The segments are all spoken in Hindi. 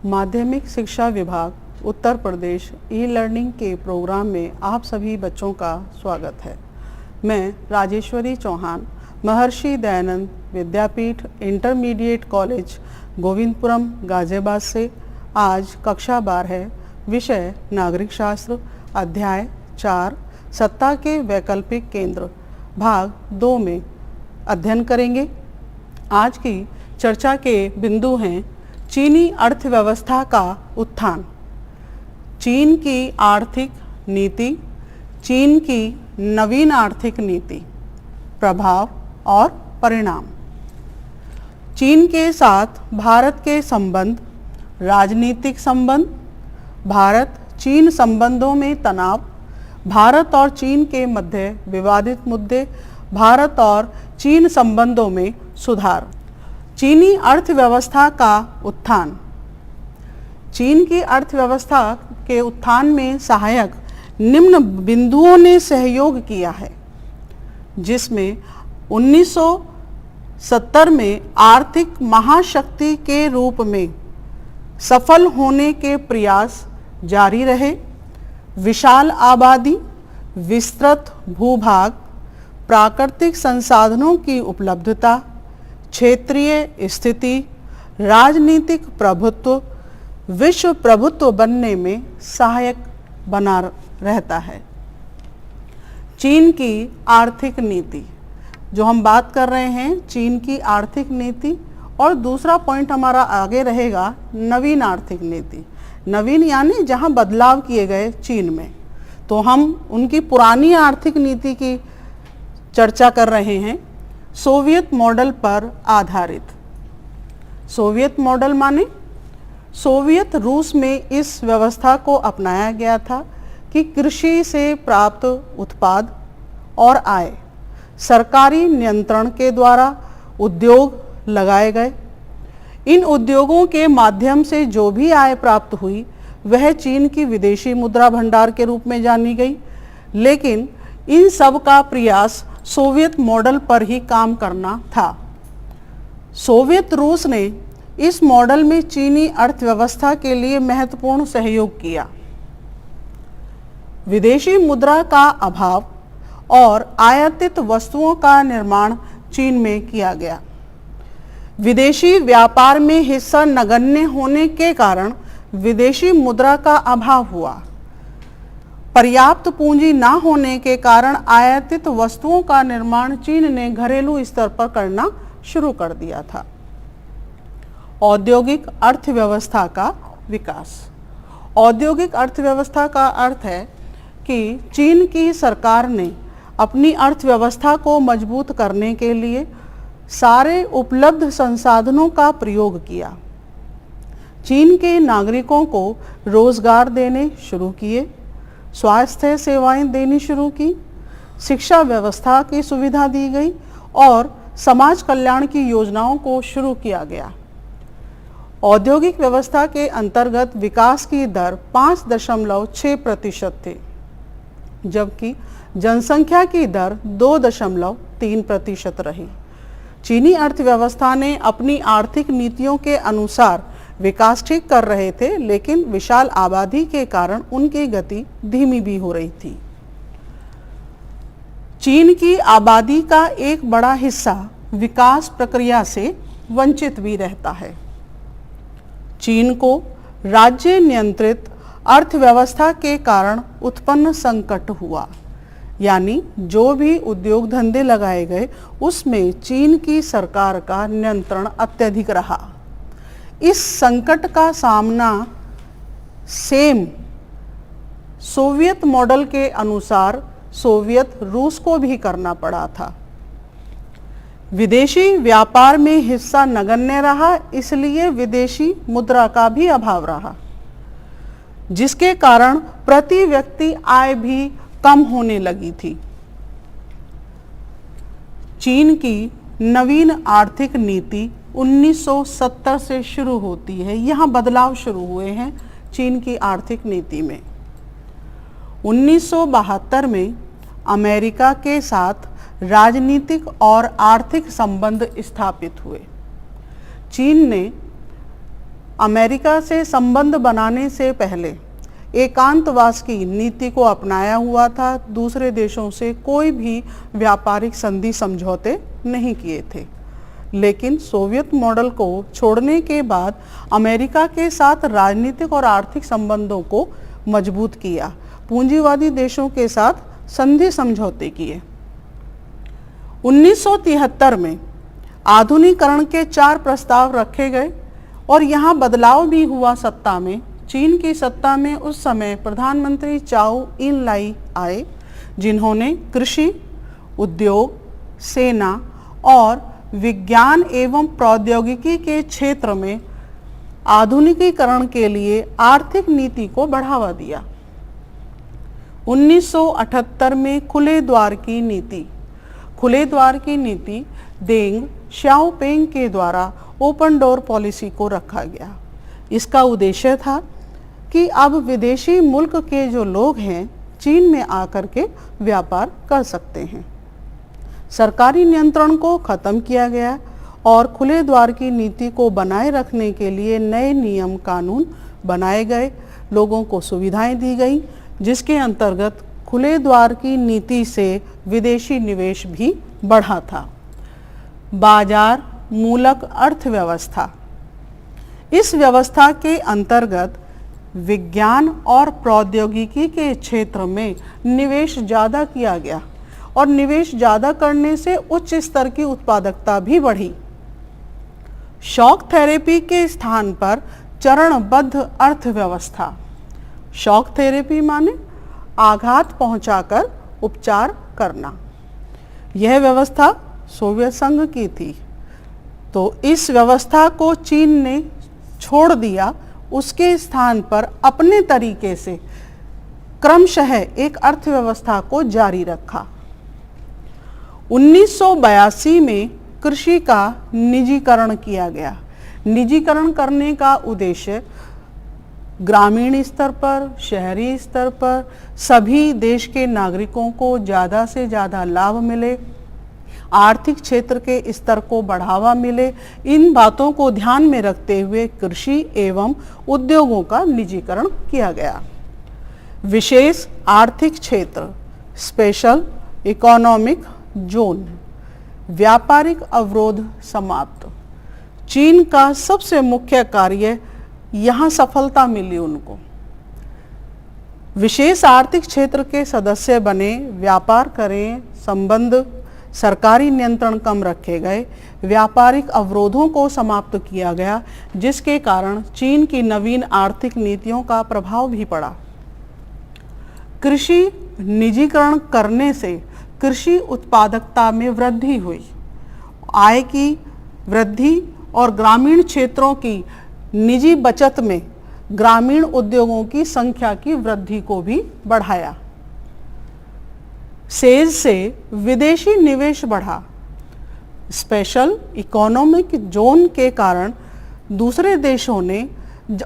माध्यमिक शिक्षा विभाग उत्तर प्रदेश ई लर्निंग के प्रोग्राम में आप सभी बच्चों का स्वागत है। मैं राजेश्वरी चौहान महर्षि दयानंद विद्यापीठ इंटरमीडिएट कॉलेज गोविंदपुरम गाजियाबाद से आज कक्षा 12 विषय नागरिक शास्त्र अध्याय 4 सत्ता के वैकल्पिक केंद्र भाग 2 में अध्ययन करेंगे। आज की चर्चा के बिंदु हैं चीनी अर्थव्यवस्था का उत्थान, चीन की आर्थिक नीति, चीन की नवीन आर्थिक नीति, प्रभाव और परिणाम, चीन के साथ भारत के संबंध, राजनीतिक संबंध, भारत चीन संबंधों में तनाव, भारत और चीन के मध्य विवादित मुद्दे, भारत और चीन संबंधों में सुधार, चीनी अर्थव्यवस्था का उत्थान। चीन की अर्थव्यवस्था के उत्थान में सहायक निम्न बिंदुओं ने सहयोग किया है, जिसमें 1970 में आर्थिक महाशक्ति के रूप में सफल होने के प्रयास जारी रहे, विशाल आबादी, विस्तृत भूभाग, प्राकृतिक संसाधनों की उपलब्धता, क्षेत्रीय स्थिति, राजनीतिक प्रभुत्व, विश्व प्रभुत्व बनने में सहायक बना रहता है। चीन की आर्थिक नीति, जो हम बात कर रहे हैं चीन की आर्थिक नीति, और दूसरा पॉइंट हमारा आगे रहेगा नवीन आर्थिक नीति। नवीन यानी जहां बदलाव किए गए चीन में, तो हम उनकी पुरानी आर्थिक नीति की चर्चा कर रहे हैं सोवियत मॉडल पर आधारित। सोवियत मॉडल माने सोवियत रूस में इस व्यवस्था को अपनाया गया था कि कृषि से प्राप्त उत्पाद और आय सरकारी नियंत्रण के द्वारा उद्योग लगाए गए। इन उद्योगों के माध्यम से जो भी आय प्राप्त हुई वह चीन की विदेशी मुद्रा भंडार के रूप में जानी गई। लेकिन इन सब का प्रयास सोवियत मॉडल पर ही काम करना था। सोवियत रूस ने इस मॉडल में चीनी अर्थव्यवस्था के लिए महत्वपूर्ण सहयोग किया। विदेशी मुद्रा का अभाव और आयातित वस्तुओं का निर्माण चीन में किया गया। विदेशी व्यापार में हिस्सा नगण्य होने के कारण विदेशी मुद्रा का अभाव हुआ। पर्याप्त पूंजी न होने के कारण आयातित वस्तुओं का निर्माण चीन ने घरेलू स्तर पर करना शुरू कर दिया था। औद्योगिक अर्थव्यवस्था का विकास। औद्योगिक अर्थव्यवस्था का अर्थ है कि चीन की सरकार ने अपनी अर्थव्यवस्था को मजबूत करने के लिए सारे उपलब्ध संसाधनों का प्रयोग किया। चीन के नागरिकों को रोजगार देने शुरू किए, स्वास्थ्य सेवाएं देनी शुरू की, शिक्षा व्यवस्था की सुविधा दी गई और समाज कल्याण की योजनाओं को शुरू किया गया। औद्योगिक व्यवस्था के अंतर्गत विकास की दर 5.6% थी, जबकि जनसंख्या की दर 2.3% रही। चीनी अर्थव्यवस्था ने अपनी आर्थिक नीतियों के अनुसार विकास ठीक कर रहे थे, लेकिन विशाल आबादी के कारण उनकी गति धीमी भी हो रही थी। चीन की आबादी का एक बड़ा हिस्सा विकास प्रक्रिया से वंचित भी रहता है। चीन को राज्य नियंत्रित अर्थव्यवस्था के कारण उत्पन्न संकट हुआ, यानी जो भी उद्योग धंधे लगाए गए उसमें चीन की सरकार का नियंत्रण अत्यधिक रहा। इस संकट का सामना सोवियत मॉडल के अनुसार सोवियत रूस को भी करना पड़ा था। विदेशी व्यापार में हिस्सा नगण्य रहा, इसलिए विदेशी मुद्रा का भी अभाव रहा, जिसके कारण प्रति व्यक्ति आय भी कम होने लगी थी। चीन की नवीन आर्थिक नीति 1970 से शुरू होती है। यहाँ बदलाव शुरू हुए हैं चीन की आर्थिक नीति में। 1972 में अमेरिका के साथ राजनीतिक और आर्थिक संबंध स्थापित हुए। चीन ने अमेरिका से संबंध बनाने से पहले एकांतवास की नीति को अपनाया हुआ था। दूसरे देशों से कोई भी व्यापारिक संधि समझौते नहीं किए थे। लेकिन सोवियत मॉडल को छोड़ने के बाद अमेरिका के साथ राजनीतिक और आर्थिक संबंधों को मजबूत किया, पूंजीवादी देशों के साथ संधि समझौते किए। 1973 में आधुनिकीकरण के 4 प्रस्ताव रखे गए और यहाँ बदलाव भी हुआ सत्ता में। चीन की सत्ता में उस समय प्रधानमंत्री चाओ इन लाई आए, जिन्होंने कृषि, उद्योग, सेना और विज्ञान एवं प्रौद्योगिकी के क्षेत्र में आधुनिकीकरण के लिए आर्थिक नीति को बढ़ावा दिया। 1978 में खुले द्वार की नीति देंग शाओपेंग के द्वारा ओपन डोर पॉलिसी को रखा गया। इसका उद्देश्य था कि अब विदेशी मुल्क के जो लोग हैं चीन में आकर के व्यापार कर सकते हैं। सरकारी नियंत्रण को खत्म किया गया और खुले द्वार की नीति को बनाए रखने के लिए नए नियम कानून बनाए गए, लोगों को सुविधाएं दी गई, जिसके अंतर्गत खुले द्वार की नीति से विदेशी निवेश भी बढ़ा था। बाजार मूलक अर्थव्यवस्था, इस व्यवस्था के अंतर्गत विज्ञान और प्रौद्योगिकी के क्षेत्र में निवेश ज़्यादा किया गया और निवेश ज़्यादा करने से उच्च स्तर की उत्पादकता भी बढ़ी। शॉक थेरेपी के स्थान पर चरणबद्ध अर्थव्यवस्था। शॉक थेरेपी माने आघात पहुंचाकर उपचार करना। यह व्यवस्था सोवियत संघ की थी, तो इस व्यवस्था को चीन ने छोड़ दिया। उसके स्थान पर अपने तरीके से क्रमशः एक अर्थव्यवस्था को जारी रखा। 1982 में कृषि का निजीकरण किया गया। निजीकरण करने का उद्देश्य ग्रामीण स्तर पर, शहरी स्तर पर सभी देश के नागरिकों को ज़्यादा से ज़्यादा लाभ मिले, आर्थिक क्षेत्र के स्तर को बढ़ावा मिले। इन बातों को ध्यान में रखते हुए कृषि एवं उद्योगों का निजीकरण किया गया। विशेष आर्थिक क्षेत्र, स्पेशल इकोनॉमिक जोन, व्यापारिक अवरोध समाप्त। चीन का सबसे मुख्य कार्य, यहाँ सफलता मिली उनको। विशेष आर्थिक क्षेत्र के सदस्य बने, व्यापार करें, संबंध, सरकारी नियंत्रण कम रखे गए, व्यापारिक अवरोधों को समाप्त किया गया, जिसके कारण चीन की नवीन आर्थिक नीतियों का प्रभाव भी पड़ा। कृषि निजीकरण करने से कृषि उत्पादकता में वृद्धि हुई, आय की वृद्धि और ग्रामीण क्षेत्रों की निजी बचत में ग्रामीण उद्योगों की संख्या की वृद्धि को भी बढ़ाया। सेज से विदेशी निवेश बढ़ा। स्पेशल इकोनॉमिक जोन के कारण दूसरे देशों ने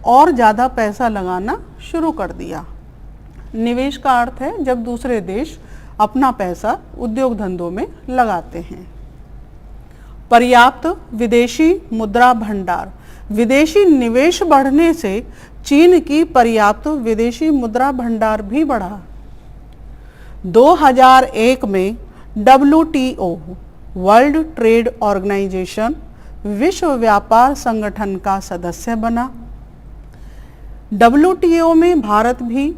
और ज़्यादा पैसा लगाना शुरू कर दिया। निवेश का अर्थ है जब दूसरे देश अपना पैसा उद्योग धंधों में लगाते हैं। पर्याप्त विदेशी मुद्रा भंडार, विदेशी निवेश बढ़ने से चीन की पर्याप्त विदेशी मुद्रा भंडार भी बढ़ा। 2001 में WTO वर्ल्ड ट्रेड ऑर्गेनाइजेशन विश्व व्यापार संगठन का सदस्य बना। WTO में भारत भी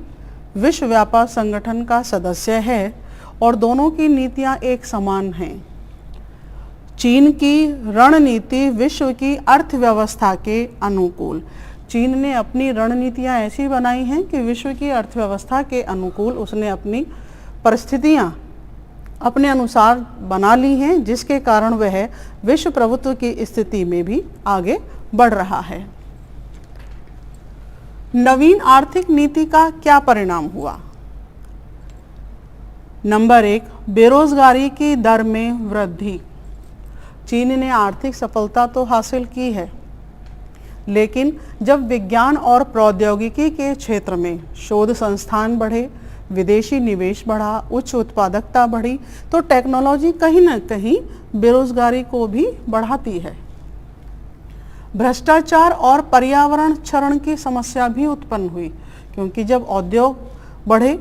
विश्व व्यापार संगठन का सदस्य है और दोनों की नीतियां एक समान हैं। चीन की रणनीति विश्व की अर्थव्यवस्था के अनुकूल। चीन ने अपनी रणनीतियां ऐसी बनाई हैं कि विश्व की अर्थव्यवस्था के अनुकूल उसने अपनी परिस्थितियां अपने अनुसार बना ली हैं, जिसके कारण वह विश्व प्रभुत्व की स्थिति में भी आगे बढ़ रहा है। नवीन आर्थिक नीति का क्या परिणाम हुआ? नंबर 1, बेरोजगारी की दर में वृद्धि। चीन ने आर्थिक सफलता तो हासिल की है, लेकिन जब विज्ञान और प्रौद्योगिकी के क्षेत्र में शोध संस्थान बढ़े, विदेशी निवेश बढ़ा, उच्च उत्पादकता बढ़ी, तो टेक्नोलॉजी कहीं ना कहीं बेरोजगारी को भी बढ़ाती है। भ्रष्टाचार और पर्यावरण क्षरण की समस्या भी उत्पन्न हुई, क्योंकि जब उद्योग बढ़े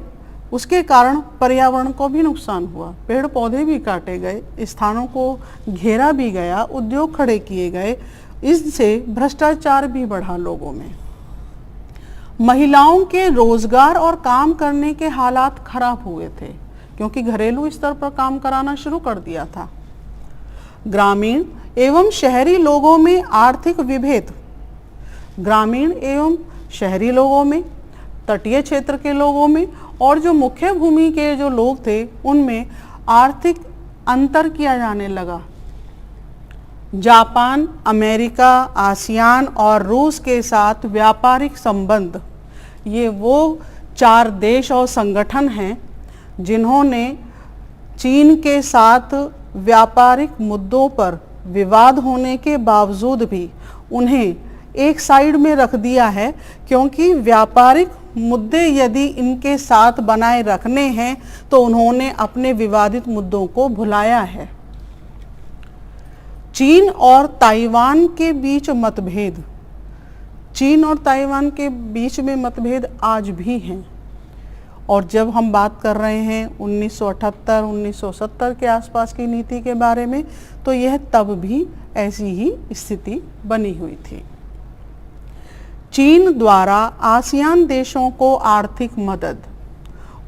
उसके कारण पर्यावरण को भी नुकसान हुआ, पेड़ पौधे भी काटे गए, स्थानों को घेरा भी गया, उद्योग खड़े किए गए, इससे भ्रष्टाचार भी बढ़ा लोगों में। महिलाओं के रोजगार और काम करने के हालात खराब हुए थे, क्योंकि घरेलू स्तर पर काम कराना शुरू कर दिया था। ग्रामीण एवं शहरी लोगों में आर्थिक विभेद, ग्रामीण एवं शहरी लोगों में, तटीय क्षेत्र के लोगों में और जो मुख्य भूमि के जो लोग थे उनमें आर्थिक अंतर किया जाने लगा। जापान, अमेरिका, आसियान और रूस के साथ व्यापारिक संबंध, ये वो 4 देश और संगठन हैं जिन्होंने चीन के साथ व्यापारिक मुद्दों पर विवाद होने के बावजूद भी उन्हें एक साइड में रख दिया है, क्योंकि व्यापारिक मुद्दे यदि इनके साथ बनाए रखने हैं तो उन्होंने अपने विवादित मुद्दों को भुलाया है। चीन और ताइवान के बीच मतभेद, चीन और ताइवान के बीच में मतभेद आज भी हैं। और जब हम बात कर रहे हैं 1978-1970 के आसपास की नीति के बारे में, तो यह तब भी ऐसी ही स्थिति बनी हुई थी। चीन द्वारा आसियान देशों को आर्थिक मदद,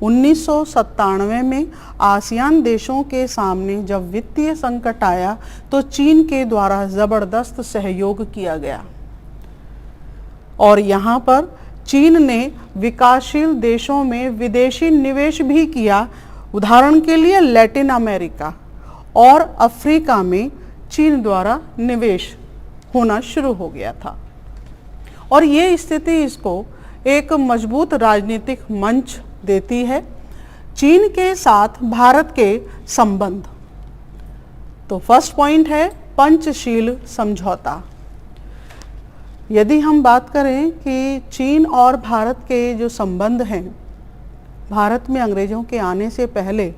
1997 में आसियान देशों के सामने जब वित्तीय संकट आया तो चीन के द्वारा जबरदस्त सहयोग किया गया और यहाँ पर चीन ने विकासशील देशों में विदेशी निवेश भी किया। उदाहरण के लिए लैटिन अमेरिका और अफ्रीका में चीन द्वारा निवेश होना शुरू हो गया था और ये स्थिति इसको एक मजबूत राजनीतिक मंच देती है। चीन के साथ भारत के संबंध, तो फर्स्ट पॉइंट है पंचशील समझौता। यदि हम बात करें कि चीन और भारत के जो संबंध हैं, भारत में अंग्रेज़ों के आने से पहले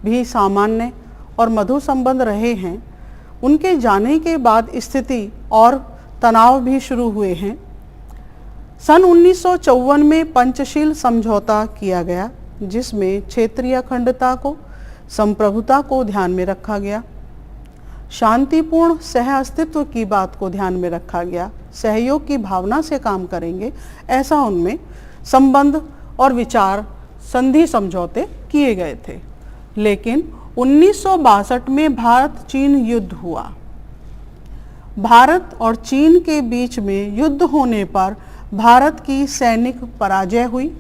भी सामान्य और मधुर संबंध रहे हैं, उनके जाने के बाद स्थिति और तनाव भी शुरू हुए हैं। सन 1954 में पंचशील समझौता किया गया, जिसमें क्षेत्रीय अखंडता को, संप्रभुता को ध्यान में रखा गया, शांतिपूर्ण सह अस्तित्व की बात को ध्यान में रखा गया, सहयोग की भावना से काम करेंगे, ऐसा उनमें संबंध और विचार संधि समझौते किए गए थे। लेकिन 1962 में भारत चीन युद्ध हुआ। भारत और चीन के बीच में युद्ध होने पर भारत की सैनिक पराजय हुई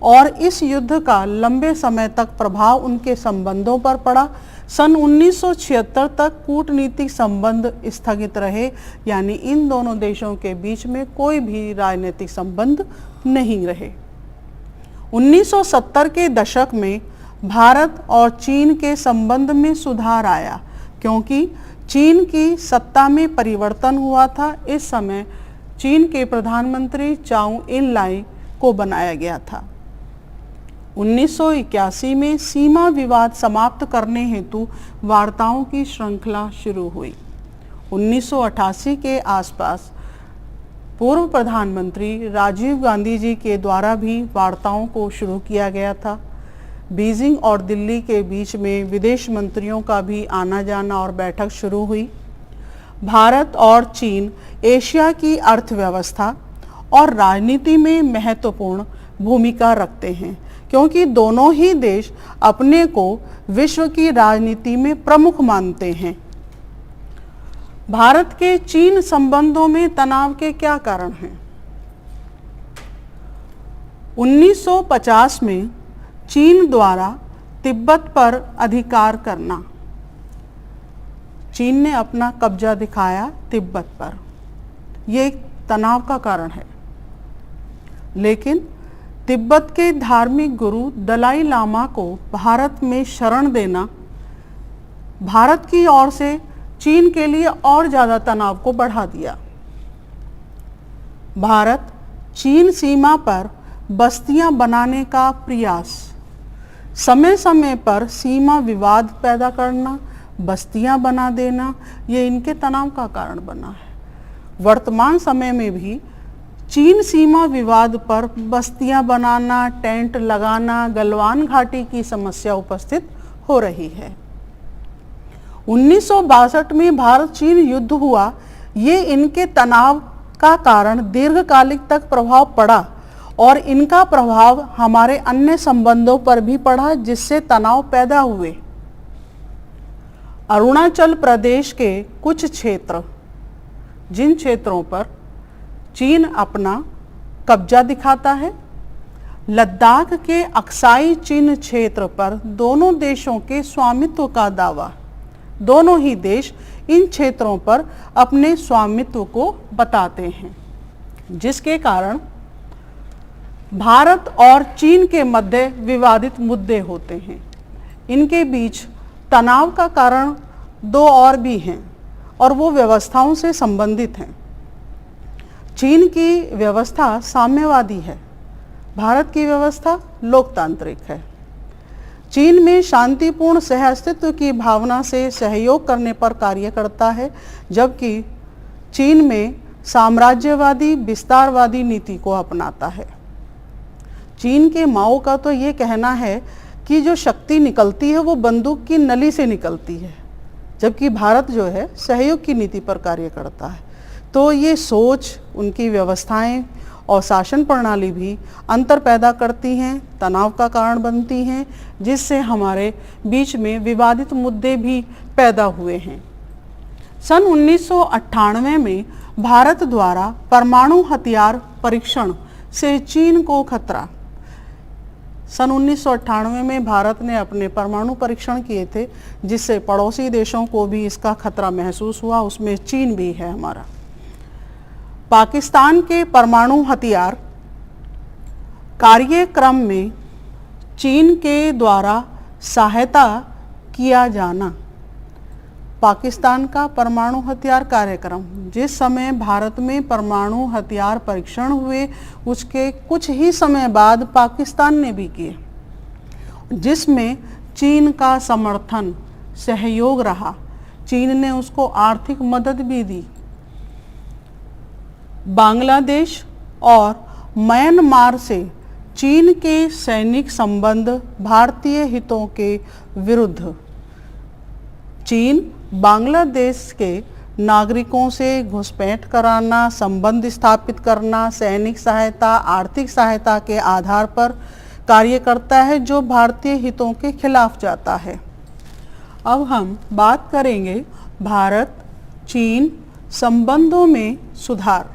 और इस युद्ध का लंबे समय तक प्रभाव उनके संबंधों पर पड़ा। सन 1976 तक कूटनीतिक संबंध स्थगित रहे, यानी इन दोनों देशों के बीच में कोई भी राजनीतिक संबंध नहीं रहे। 1970 के दशक में भारत और चीन के संबंध में सुधार आया, क्योंकि चीन की सत्ता में परिवर्तन हुआ था। इस समय चीन के प्रधानमंत्री चाउ इन लाई को बनाया गया था। 1981 में सीमा विवाद समाप्त करने हेतु वार्ताओं की श्रृंखला शुरू हुई। 1988 के आसपास पूर्व प्रधानमंत्री राजीव गांधी जी के द्वारा भी वार्ताओं को शुरू किया गया था। बीजिंग और दिल्ली के बीच में विदेश मंत्रियों का भी आना जाना और बैठक शुरू हुई। भारत और चीन एशिया की अर्थव्यवस्था और राजनीति में महत्वपूर्ण भूमिका रखते हैं, क्योंकि दोनों ही देश अपने को विश्व की राजनीति में प्रमुख मानते हैं। भारत के चीन संबंधों में तनाव के क्या कारण हैं? 1950 में चीन द्वारा तिब्बत पर अधिकार करना, चीन ने अपना कब्जा दिखाया तिब्बत पर, यह एक तनाव का कारण है। लेकिन तिब्बत के धार्मिक गुरु दलाई लामा को भारत में शरण देना भारत की ओर से चीन के लिए और ज़्यादा तनाव को बढ़ा दिया। भारत चीन सीमा पर बस्तियां बनाने का प्रयास, समय समय पर सीमा विवाद पैदा करना, बस्तियां बना देना, ये इनके तनाव का कारण बना है। वर्तमान समय में भी चीन सीमा विवाद पर बस्तियां बनाना, टेंट लगाना, गलवान घाटी की समस्या उपस्थित हो रही है। 1962 में भारत चीन युद्ध हुआ। ये इनके तनाव का कारण दीर्घकालिक तक प्रभाव पड़ा और इनका प्रभाव हमारे अन्य संबंधों पर भी पड़ा, जिससे तनाव पैदा हुए। अरुणाचल प्रदेश के कुछ क्षेत्र, जिन क्षेत्रों पर चीन अपना कब्जा दिखाता है, लद्दाख के अक्साई चीन क्षेत्र पर दोनों देशों के स्वामित्व का दावा। दोनों ही देश इन क्षेत्रों पर अपने स्वामित्व को बताते हैं, जिसके कारण भारत और चीन के मध्य विवादित मुद्दे होते हैं। इनके बीच तनाव का कारण दो और भी हैं और वो व्यवस्थाओं से संबंधित हैं। चीन की व्यवस्था साम्यवादी है, भारत की व्यवस्था लोकतांत्रिक है। चीन में शांतिपूर्ण सहअस्तित्व की भावना से सहयोग करने पर कार्य करता है, जबकि चीन में साम्राज्यवादी विस्तारवादी नीति को अपनाता है। चीन के माओ का तो ये कहना है कि जो शक्ति निकलती है वो बंदूक की नली से निकलती है, जबकि भारत जो है सहयोग की नीति पर कार्य करता है। तो ये सोच, उनकी व्यवस्थाएं और शासन प्रणाली भी अंतर पैदा करती हैं, तनाव का कारण बनती हैं, जिससे हमारे बीच में विवादित मुद्दे भी पैदा हुए हैं। सन 1998 में भारत द्वारा परमाणु हथियार परीक्षण से चीन को खतरा। सन 1998 में भारत ने अपने परमाणु परीक्षण किए थे, जिससे पड़ोसी देशों को भी इसका खतरा महसूस हुआ, उसमें चीन भी है हमारा। पाकिस्तान के परमाणु हथियार कार्यक्रम में चीन के द्वारा सहायता किया जाना। पाकिस्तान का परमाणु हथियार कार्यक्रम, जिस समय भारत में परमाणु हथियार परीक्षण हुए उसके कुछ ही समय बाद पाकिस्तान ने भी किए, जिसमें चीन का समर्थन, सहयोग रहा। चीन ने उसको आर्थिक मदद भी दी। बांग्लादेश और म्यांमार से चीन के सैनिक संबंध भारतीय हितों के विरुद्ध। चीन बांग्लादेश के नागरिकों से घुसपैठ कराना, संबंध स्थापित करना, सैनिक सहायता, आर्थिक सहायता के आधार पर कार्य करता है, जो भारतीय हितों के खिलाफ जाता है। अब हम बात करेंगे भारत चीन संबंधों में सुधार।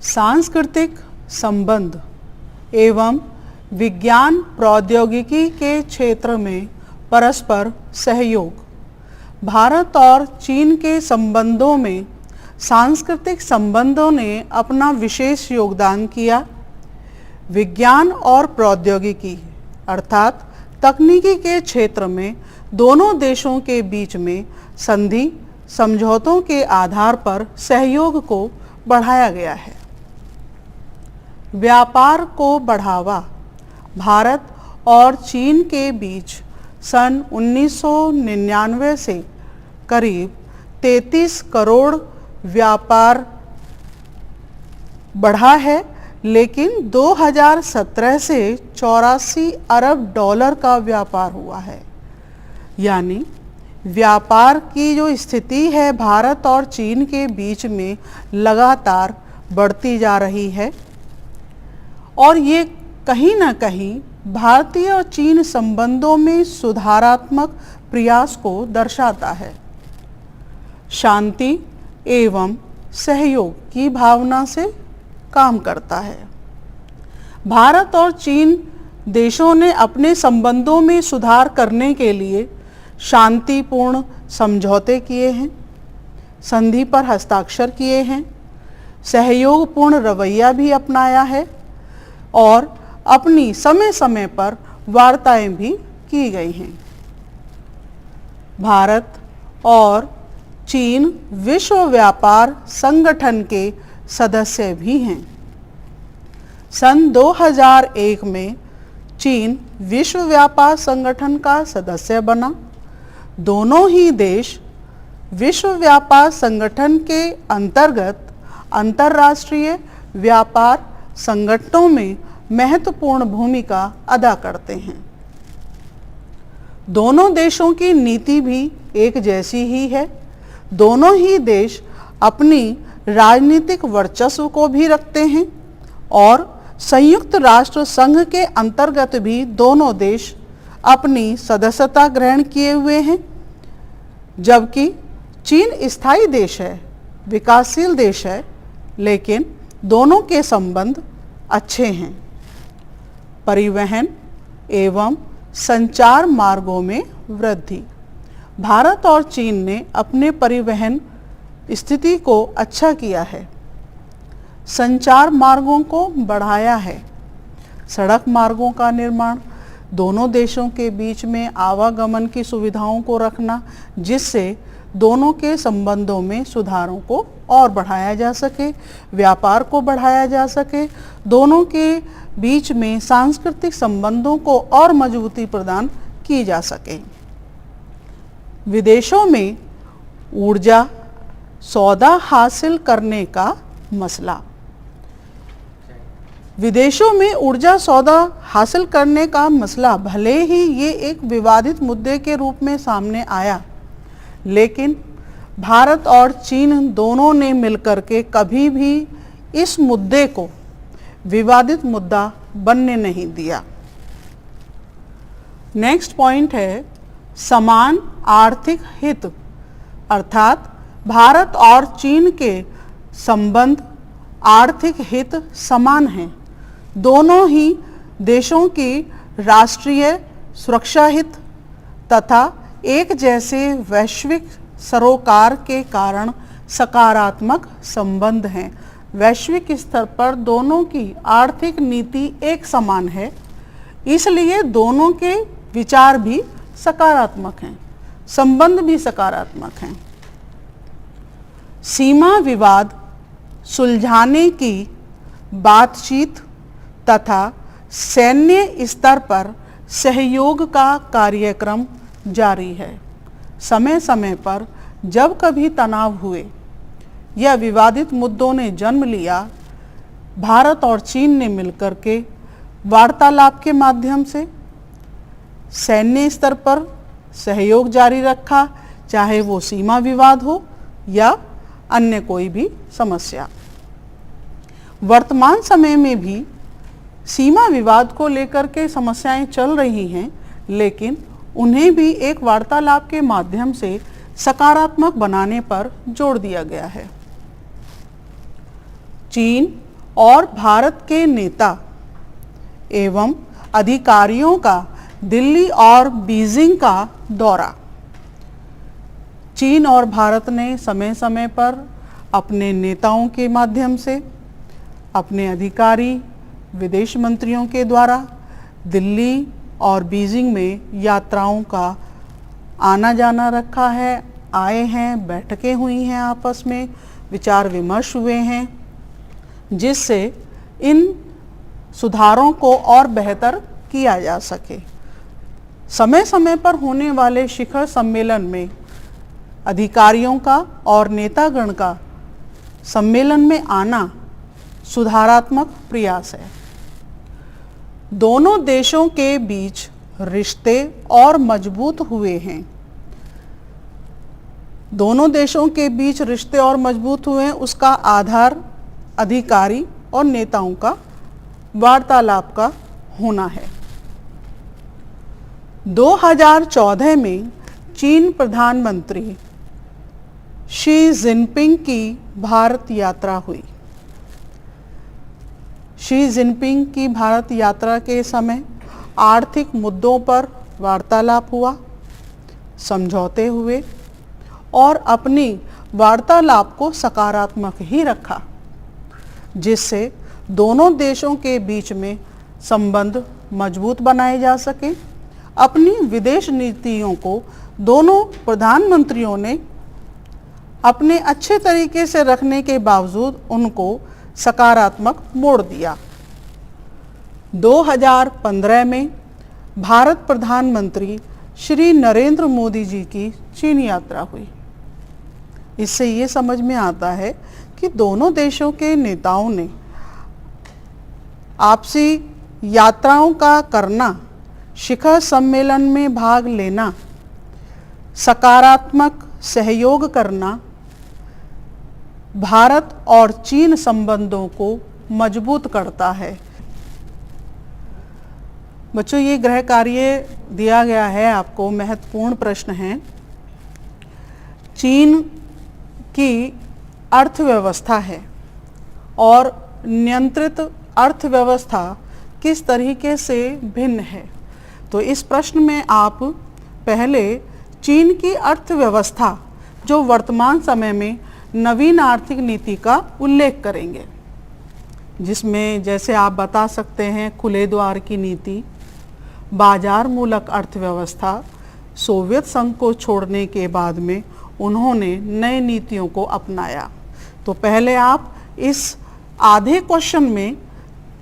सांस्कृतिक संबंध एवं विज्ञान प्रौद्योगिकी के क्षेत्र में परस्पर सहयोग। भारत और चीन के संबंधों में सांस्कृतिक संबंधों ने अपना विशेष योगदान किया। विज्ञान और प्रौद्योगिकी अर्थात तकनीकी के क्षेत्र में दोनों देशों के बीच में संधि समझौतों के आधार पर सहयोग को बढ़ाया गया है। व्यापार को बढ़ावा। भारत और चीन के बीच सन 1999 से करीब 33 करोड़ व्यापार बढ़ा है, लेकिन 2017 से 84 अरब डॉलर का व्यापार हुआ है। यानी व्यापार की जो स्थिति है भारत और चीन के बीच में लगातार बढ़ती जा रही है और ये कहीं ना कहीं भारतीय और चीन संबंधों में सुधारात्मक प्रयास को दर्शाता है। शांति एवं सहयोग की भावना से काम करता है। भारत और चीन देशों ने अपने संबंधों में सुधार करने के लिए शांतिपूर्ण समझौते किए हैं, संधि पर हस्ताक्षर किए हैं, सहयोगपूर्ण रवैया भी अपनाया है और अपनी समय समय पर वार्ताएं भी की गई हैं। भारत और चीन विश्व व्यापार संगठन के सदस्य भी हैं। सन 2001 में चीन विश्व व्यापार संगठन का सदस्य बना। दोनों ही देश विश्व व्यापार संगठन के अंतर्गत अंतर्राष्ट्रीय व्यापार संगठनों में महत्वपूर्ण भूमिका अदा करते हैं। दोनों देशों की नीति भी एक जैसी ही है। दोनों ही देश अपनी राजनीतिक वर्चस्व को भी रखते हैं और संयुक्त राष्ट्र संघ के अंतर्गत भी दोनों देश अपनी सदस्यता ग्रहण किए हुए हैं। जबकि चीन स्थायी देश है, विकासशील देश है, लेकिन दोनों के संबंध अच्छे हैं। परिवहन एवं संचार मार्गों में वृद्धि। भारत और चीन ने अपने परिवहन स्थिति को अच्छा किया है, संचार मार्गों को बढ़ाया है। सड़क मार्गों का निर्माण, दोनों देशों के बीच में आवागमन की सुविधाओं को रखना, जिससे दोनों के संबंधों में सुधारों को और बढ़ाया जा सके, व्यापार को बढ़ाया जा सके, दोनों के बीच में सांस्कृतिक संबंधों को और मजबूती प्रदान की जा सके। विदेशों में ऊर्जा सौदा हासिल करने का मसला। विदेशों में ऊर्जा सौदा हासिल करने का मसला भले ही ये एक विवादित मुद्दे के रूप में सामने आया, लेकिन भारत और चीन दोनों ने मिलकर के कभी भी इस मुद्दे को विवादित मुद्दा बनने नहीं दिया। नेक्स्ट पॉइंट है समान आर्थिक हित, अर्थात भारत और चीन के संबंध आर्थिक हित समान हैं। दोनों ही देशों की राष्ट्रीय सुरक्षा हित तथा एक जैसे वैश्विक सरोकार के कारण सकारात्मक संबंध हैं। वैश्विक स्तर पर दोनों की आर्थिक नीति एक समान है, इसलिए दोनों के विचार भी सकारात्मक हैं, संबंध भी सकारात्मक हैं। सीमा विवाद सुलझाने की बातचीत तथा सैन्य स्तर पर सहयोग का कार्यक्रम जारी है। समय समय पर जब कभी तनाव हुए या विवादित मुद्दों ने जन्म लिया, भारत और चीन ने मिलकर के वार्तालाप के माध्यम से सैन्य स्तर पर सहयोग जारी रखा, चाहे वो सीमा विवाद हो या अन्य कोई भी समस्या। वर्तमान समय में भी सीमा विवाद को लेकर के समस्याएं चल रही हैं, लेकिन उन्हें भी एक वार्तालाप के माध्यम से सकारात्मक बनाने पर जोर दिया गया है। चीन और भारत के नेता एवं अधिकारियों का दिल्ली और बीजिंग का दौरा। चीन और भारत ने समय समय पर अपने नेताओं के माध्यम से, अपने अधिकारी विदेश मंत्रियों के द्वारा दिल्ली और बीजिंग में यात्राओं का आना जाना रखा है, आए हैं, बैठकें हुई हैं, आपस में विचार विमर्श हुए हैं, जिससे इन सुधारों को और बेहतर किया जा सके। समय समय पर होने वाले शिखर सम्मेलन में अधिकारियों का और नेतागण का सम्मेलन में आना सुधारात्मक प्रयास है। दोनों देशों के बीच रिश्ते और मजबूत हुए हैं। दोनों देशों के बीच रिश्ते और मजबूत हुए हैं, उसका आधार अधिकारी और नेताओं का वार्तालाप का होना है। 2014 में चीन प्रधानमंत्री शी जिनपिंग की भारत यात्रा हुई। शी जिनपिंग की भारत यात्रा के समय आर्थिक मुद्दों पर वार्तालाप हुआ, समझौते हुए और अपनी वार्तालाप को सकारात्मक ही रखा, जिससे दोनों देशों के बीच में संबंध मजबूत बनाए जा सके। अपनी विदेश नीतियों को दोनों प्रधानमंत्रियों ने अपने अच्छे तरीके से रखने के बावजूद उनको सकारात्मक मोड़ दिया। 2015 में भारत प्रधानमंत्री श्री नरेंद्र मोदी जी की चीन यात्रा हुई। इससे ये समझ में आता है कि दोनों देशों के नेताओं ने आपसी यात्राओं का करना, शिखर सम्मेलन में भाग लेना, सकारात्मक सहयोग करना भारत और चीन संबंधों को मजबूत करता है। बच्चों, ये गृह कार्य दिया गया है आपको, महत्वपूर्ण प्रश्न है। चीन की अर्थव्यवस्था है और नियंत्रित अर्थव्यवस्था किस तरीके से भिन्न है। तो इस प्रश्न में आप पहले चीन की अर्थव्यवस्था जो वर्तमान समय में नवीन आर्थिक नीति का उल्लेख करेंगे, जिसमें जैसे आप बता सकते हैं खुले द्वार की नीति, बाजार मूलक अर्थव्यवस्था। सोवियत संघ को छोड़ने के बाद में उन्होंने नए नीतियों को अपनाया। तो पहले आप इस आधे क्वेश्चन में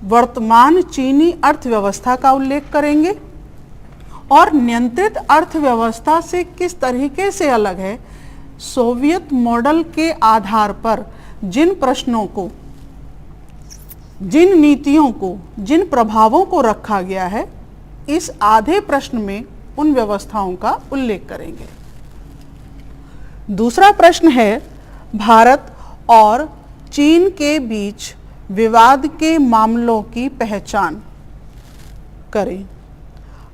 वर्तमान चीनी अर्थव्यवस्था का उल्लेख करेंगे और नियंत्रित अर्थव्यवस्था से किस तरीके से अलग है। सोवियत मॉडल के आधार पर जिन प्रश्नों को, जिन नीतियों को, जिन प्रभावों को रखा गया है, इस आधे प्रश्न में उन व्यवस्थाओं का उल्लेख करेंगे। दूसरा प्रश्न है, भारत और चीन के बीच विवाद के मामलों की पहचान करें।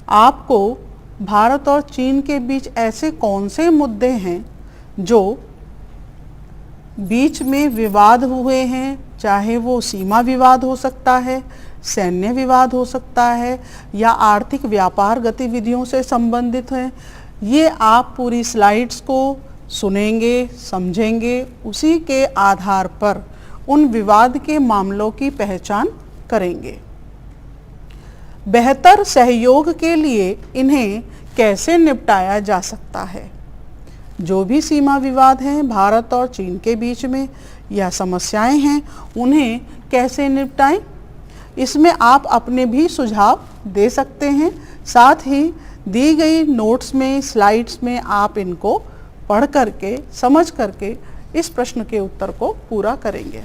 आपको भारत और चीन के बीच ऐसे कौन से मुद्दे हैं जो बीच में विवाद हुए हैं, चाहे वो सीमा विवाद हो सकता है, सैन्य विवाद हो सकता है, या आर्थिक व्यापार गतिविधियों से संबंधित हैं। ये आप पूरी स्लाइड्स को सुनेंगे, समझेंगे, उसी के आधार पर उन विवाद के मामलों की पहचान करेंगे। बेहतर सहयोग के लिए इन्हें कैसे निपटाया जा सकता है। जो भी सीमा विवाद हैं भारत और चीन के बीच में या समस्याएं हैं, उन्हें कैसे निपटाएं, इसमें आप अपने भी सुझाव दे सकते हैं। साथ ही दी गई नोट्स में, स्लाइड्स में आप इनको पढ़ करके, समझ करके इस प्रश्न के उत्तर को पूरा करेंगे।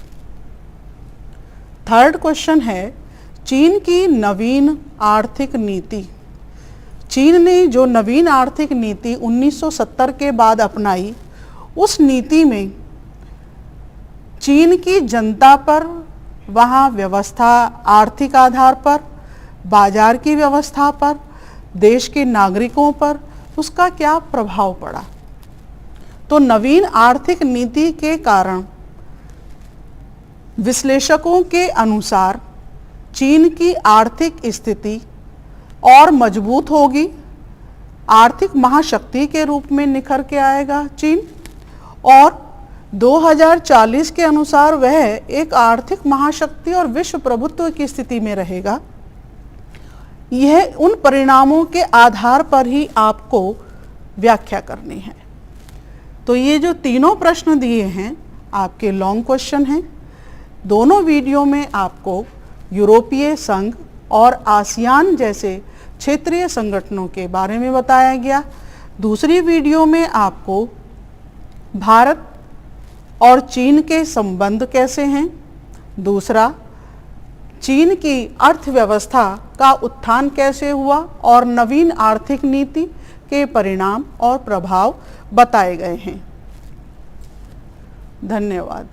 थर्ड क्वेश्चन है, चीन की नवीन आर्थिक नीति। चीन ने जो नवीन आर्थिक नीति 1970 के बाद अपनाई, उस नीति में चीन की जनता पर, वहाँ व्यवस्था, आर्थिक आधार पर, बाजार की व्यवस्था पर, देश के नागरिकों पर उसका क्या प्रभाव पड़ा। तो नवीन आर्थिक नीति के कारण विश्लेषकों के अनुसार चीन की आर्थिक स्थिति और मजबूत होगी, आर्थिक महाशक्ति के रूप में निखर के आएगा चीन, और 2040 के अनुसार वह एक आर्थिक महाशक्ति और विश्व प्रभुत्व की स्थिति में रहेगा। यह उन परिणामों के आधार पर ही आपको व्याख्या करनी है। तो ये जो तीनों प्रश्न दिए हैं आपके लॉन्ग क्वेश्चन हैं। दोनों वीडियो में आपको यूरोपीय संघ और आसियान जैसे क्षेत्रीय संगठनों के बारे में बताया गया। दूसरी वीडियो में आपको भारत और चीन के संबंध कैसे हैं, दूसरा चीन की अर्थव्यवस्था का उत्थान कैसे हुआ और नवीन आर्थिक नीति के परिणाम और प्रभाव बताए गए हैं। धन्यवाद।